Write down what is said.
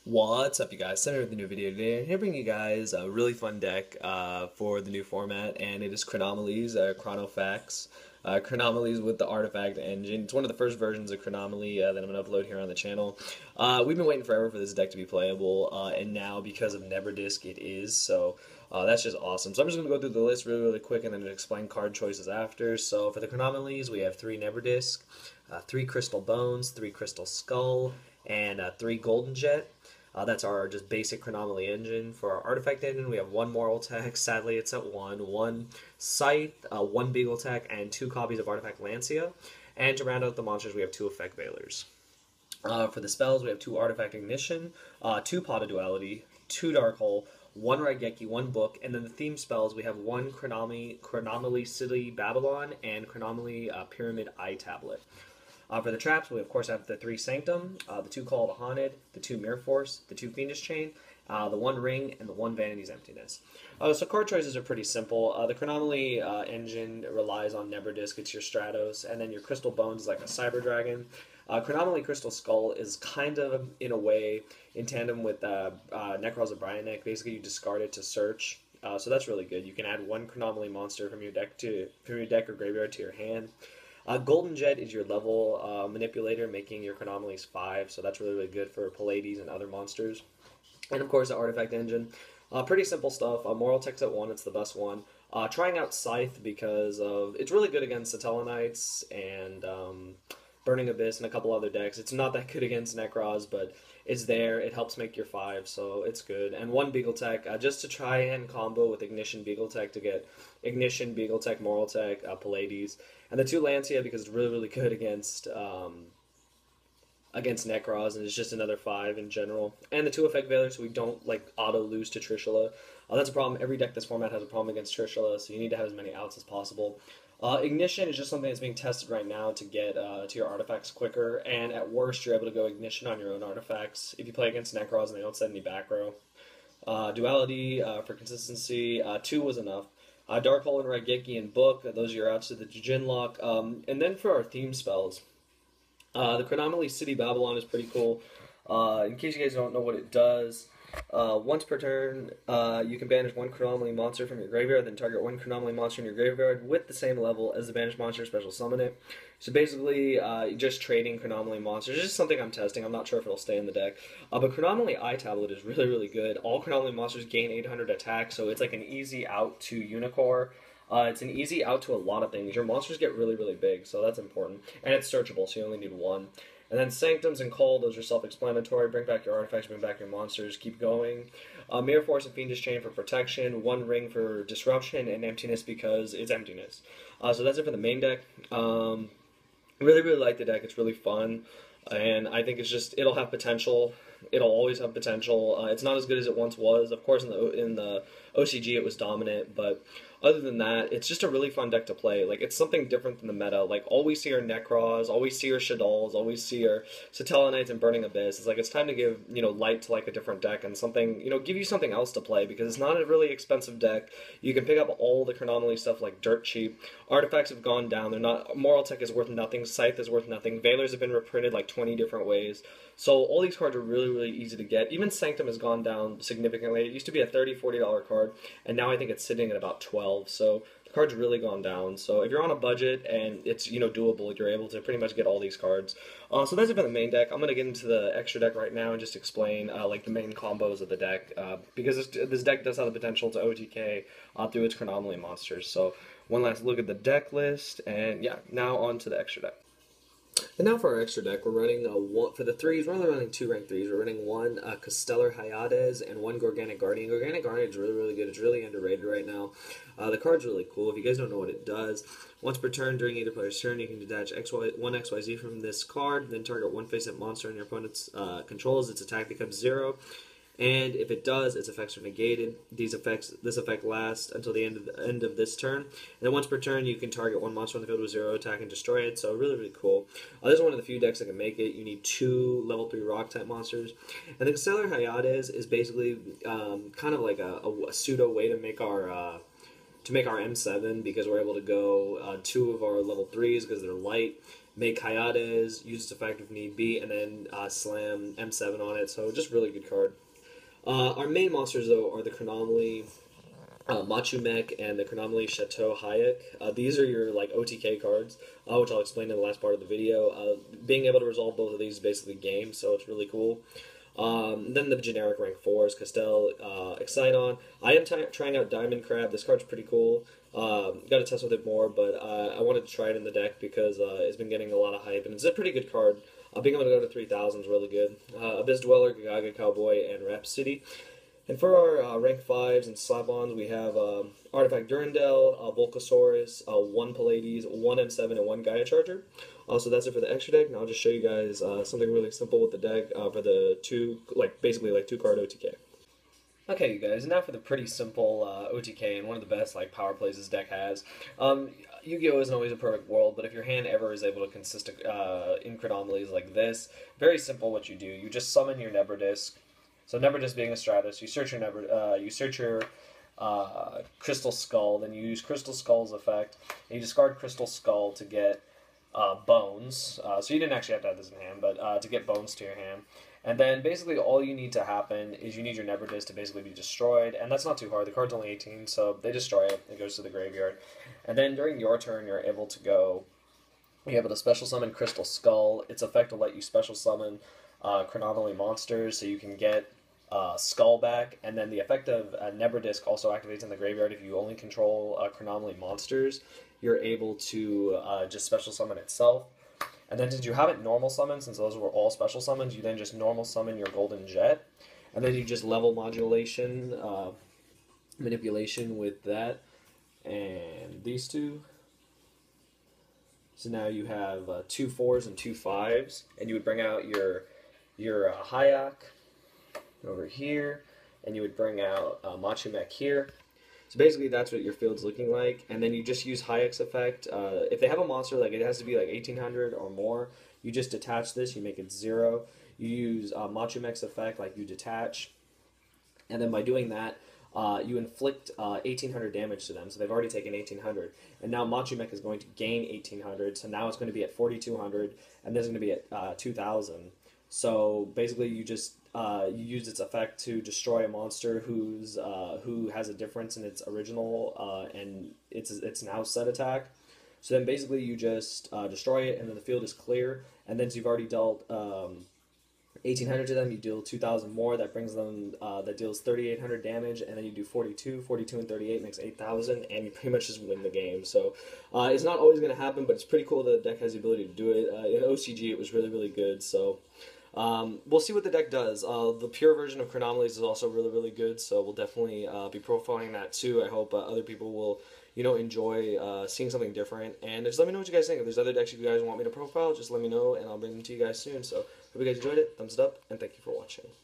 What's up, you guys? Center with the new video today. I'm here bringing you guys a really fun deck for the new format, and it is Chronomaly's Chronofacts. Chronomaly's with the artifact engine. It's one of the first versions of Chronomaly that I'm going to upload here on the channel. We've been waiting forever for this deck to be playable, and now because of Neverdisk it is, so that's just awesome. So I'm just going to go through the list really quick and then explain card choices after. So for the Chronomalys, we have 3 Neverdisk, 3 Crystal Bones, 3 Crystal Skull, and 3 Golden Jet. That's our just basic Chronomaly engine. For our artifact engine, we have 1 Moral Tech, sadly it's at 1 Scythe, 1 Beagle Tech, and 2 copies of Artifact Lancia. And to round out the monsters, we have 2 Effect Veilers. For the spells, we have 2 Artifact Ignition, 2 Pot of Duality, 2 Dark Hole, 1 Raigeki, 1 Book, and then the theme spells, we have 1 Chronomaly City Babylon, and Chronomaly Pyramid Eye Tablet. For the traps, we of course have the 3 Sanctum, the 2 Call of the Haunted, the 2 Mirror Force, the 2 Fiendish Chain, the 1 Ring, and the 1 Vanity's Emptiness. So card choices are pretty simple. The Chronomaly engine relies on Neverdisk, it's your Stratos, and then your Crystal Bones is like a Cyber Dragon. Chronomaly Crystal Skull is kind of, in a way, in tandem with Necros of Brionek. Basically, you discard it to search. So that's really good. You can add 1 Chronomaly monster from your deck or graveyard to your hand. Golden Jet is your level manipulator, making your Chronomalys 5, so that's really good for Pallades and other monsters. And of course, the Artifact Engine. Pretty simple stuff. Moral Tech's at 1, it's the best one. Trying out Scythe because it's really good against the Tellarknights and Burning Abyss and a couple other decks. It's not that good against Necros, but it's there. It helps make your 5, so it's good. And 1 Beagle Tech, just to try and combo with Ignition Beagle Tech to get Ignition, Beagle Tech, Moral Tech, Pallades. And the 2 Lancia because it's really good against Necros, and it's just another 5 in general. And the 2 Effect Veilers, so we don't auto lose to Trishula. That's a problem. Every deck this format has a problem against Trishula, so you need to have as many outs as possible. Ignition is just something that's being tested right now to get to your artifacts quicker, and at worst you're able to go Ignition on your own artifacts if you play against Necros and they don't set any back row. Duality for consistency, 2 was enough. Dark Hole and Raigeki and Book, those are your outs to the Jin Lock. And then for our theme spells, the Chronomaly City Babylon is pretty cool. In case you guys don't know what it does, once per turn, you can banish 1 Chronomaly monster from your graveyard, then target 1 Chronomaly monster in your graveyard with the same level as the banished monster, special summon it. So basically, just trading Chronomaly monsters. It's just something I'm testing. I'm not sure if it'll stay in the deck. But Chronomaly Eye Tablet is really good. All Chronomaly monsters gain 800 attack, so it's like an easy out to Unicorn. It's an easy out to a lot of things. Your monsters get really big, so that's important. And it's searchable, so you only need 1. And then Sanctums and Call, those are self-explanatory. Bring back your artifacts, bring back your monsters, keep going. Mirror Force and Fiendish Chain for protection, 1 Ring for disruption, and Emptiness because it's emptiness. So that's it for the main deck. Really like the deck. It's really fun, and I think it'll have potential. It'll always have potential. It's not as good as it once was. Of course, in the OCG it was dominant, but other than that, it's just a really fun deck to play. It's something different than the meta. All we see are Necros, all we see are Shaddolls, all we see are Satellarknights and Burning Abyss. It's time to give light to a different deck and something give you something else to play because it's not a really expensive deck. You can pick up all the Chronomaly stuff dirt cheap. Artifacts have gone down. They're not. Moral Tech is worth nothing. Scythe is worth nothing. Veilers have been reprinted 20 different ways. So all these cards are really easy to get. Even Sanctum has gone down significantly. It used to be a $30, $40 card, and now I think it's sitting at about 12. So the card's really gone down. So if you're on a budget and it's doable, you're able to pretty much get all these cards. So that's it for the main deck. I'm gonna get into the extra deck right now and just explain the main combos of the deck because this deck does have the potential to OTK through its Chronomaly monsters. So one last look at the deck list, and yeah, now on to the extra deck. And now for our extra deck, we're running for the 3s, we're only running 2 ranked 3s. We're running 1 Castellar Hyades and 1 Gorganic Guardian. Gorganic Guardian is really good. It's really underrated right now. The card's really cool. If you guys don't know what it does, once per turn during either player's turn, you can detach one XYZ from this card, then target 1 face-up monster in your opponent's controls. Its attack becomes 0. And if it does, its effects are negated. This effect lasts until the end of this turn. And then once per turn, you can target 1 monster on the field with 0 attack and destroy it. So really cool. This is one of the few decks that can make it. You need 2 level 3 rock type monsters. And the Castellar Hyades is basically kind of like a pseudo way to make our M7 because we're able to go 2 of our level 3s because they're light. make Hayades, use its effect if need be, and then slam M7 on it. So just really good card. Our main monsters, though, are the Chronomaly Machu-Mech and the Chronomaly Chateau Hayek. These are your like OTK cards, which I'll explain in the last part of the video. Being able to resolve both of these is basically game, so it's really cool. Then the generic rank 4s, Castel, Exciton. I am trying out Diamond Crab. This card's pretty cool. Got to test with it more, but I wanted to try it in the deck because it's been getting a lot of hype, and it's a pretty good card. Being able to go to 3,000 is really good. Abyss Dweller, Gagaga Cowboy, and Rhapsody. And for our rank 5s and slap-ons, we have Artifact Durandal, Volcasaurus, 1 Pallades, 1 M7, and 1 Gaia Charger. So that's it for the extra deck. Now I'll just show you guys something really simple with the deck for the basically 2-card OTK. Okay, you guys, now for the pretty simple OTK and one of the best power plays this deck has. Yu-Gi-Oh! Isn't always a perfect world, but if your hand ever is able to consist in Chronomalies like this, very simple what you do. You just summon your Neberdisc. So Neberdisc being a Stratus, you search your Crystal Skull, then you use Crystal Skull's effect, and you discard Crystal Skull to get Bones. So you didn't actually have to have this in hand, but to get Bones to your hand. And then basically all you need to happen is you need your Neberdisc to basically be destroyed, and that's not too hard. The card's only 18, so they destroy it. It goes to the graveyard. And then during your turn, you're able to special summon Crystal Skull. Its effect will let you special summon Chronomaly monsters, so you can get Skull back, and then the effect of Neberdisc also activates in the graveyard. If you only control Chronomaly monsters, you're able to just special summon itself. And then since you haven't normal summoned, since those were all special summons, you then just normal summon your Golden Jet, and then you just level manipulation with that and these two. So now you have 2 4s and 2 5s, and you would bring out your Hayek over here, and you would bring out Machu-Mech here. So basically that's what your field's looking like, and then you just use Hayek's effect. If they have a monster, it has to be 1800 or more, you just detach this, you make it 0. You use Machu-Mech's effect, you detach, and then by doing that, you inflict 1800 damage to them, so they've already taken 1800. And now Machu-Mech is going to gain 1800, so now it's going to be at 4200, and this is going to be at 2000. So basically you just you use its effect to destroy a monster who has a difference in its original and its now set attack. So then basically you just destroy it, and then the field is clear. And then so you've already dealt 1800 to them, you deal 2000 more. That brings them that deals 3800 damage, and then you do 42 and 38 makes 8000, and you pretty much just win the game. So it's not always going to happen, but it's pretty cool that the deck has the ability to do it. In OCG, it was really good. So. We'll see what the deck does. The pure version of Chronomalies is also really good, so we'll definitely be profiling that too. I hope other people will, enjoy seeing something different. And just let me know what you guys think. If there's other decks you guys want me to profile, just let me know, and I'll bring them to you guys soon. So, hope you guys enjoyed it. Thumbs it up, and thank you for watching.